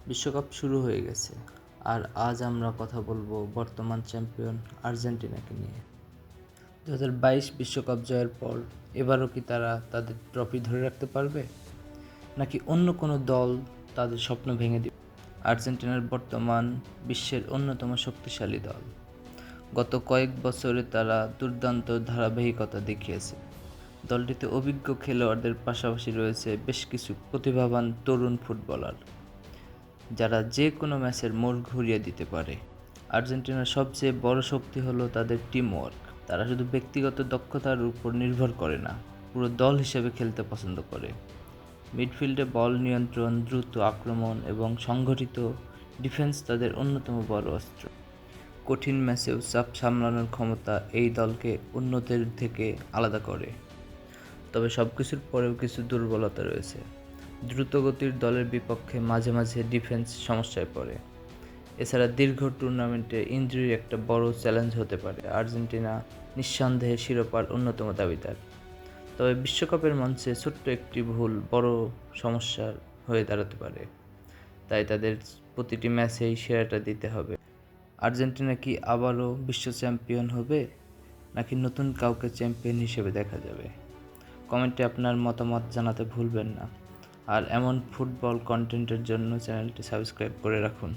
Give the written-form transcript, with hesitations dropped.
বিশ্বকাপ শুরু হয়ে গেছে, আর আজ আমরা কথা বলবো বর্তমান চ্যাম্পিয়ন আর্জেন্টিনাকে নিয়ে। 2022 বিশ্বকাপ জয়ের পর এবারও কি তারা তাদের ট্রফি ধরে রাখতে পারবে, নাকি অন্য কোনো দল তাদের স্বপ্ন ভেঙে দিবে? আর্জেন্টিনার বর্তমান বিশ্বের অন্যতম শক্তিশালী দল। গত কয়েক বছরে তারা দুর্দান্ত ধারাবাহিকতা দেখিয়েছে। দলটিতে অভিজ্ঞ খেলোয়াড়দের পাশাপাশি রয়েছে বেশ কিছু প্রতিভাবান তরুণ ফুটবলার, যারা যে কোনো ম্যাচের মোড় ঘুরিয়ে দিতে পারে। আর্জেন্টিনার সবচেয়ে বড় শক্তি হলো তাদের টিমওয়ার্ক। তারা শুধু ব্যক্তিগত দক্ষতার উপর নির্ভর করে না, পুরো দল হিসেবে খেলতে পছন্দ করে। মিডফিল্ডে বল নিয়ন্ত্রণ, দ্রুত আক্রমণ এবং সংগঠিত ডিফেন্স তাদের অন্যতম বড় অস্ত্র। কঠিন ম্যাচেও চাপ সামলানোর ক্ষমতা এই দলকে অন্যদের থেকে আলাদা করে। তবে সবকিছুর পরেও কিছু দুর্বলতা রয়েছে। দ্রুতগতির দলের বিপক্ষে মাঝে মাঝে ডিফেন্স সমস্যায় পড়ে। এছাড়া দীর্ঘ টুর্নামেন্টে ইনজুরি একটা বড় চ্যালেঞ্জ হতে পারে। আর্জেন্টিনা নিঃসন্দেহে শিরোপার অন্যতম দাবিদার, তবে বিশ্বকাপের মঞ্চে ছোট্ট একটি ভুল বড় সমস্যার হয়ে দাঁড়াতে পারে। তাই তাদের প্রতিটি ম্যাচেই সেরাটা দিতে হবে। আর্জেন্টিনা কি আবারও বিশ্ব চ্যাম্পিয়ন হবে, নাকি নতুন কাউকে চ্যাম্পিয়ন হিসেবে দেখা যাবে? কমেন্টে আপনার মতামত জানাতে ভুলবেন না। আর এমন ফুটবল কন্টেন্টের জন্য চ্যানেলটি সাবস্ক্রাইব করে রাখুন।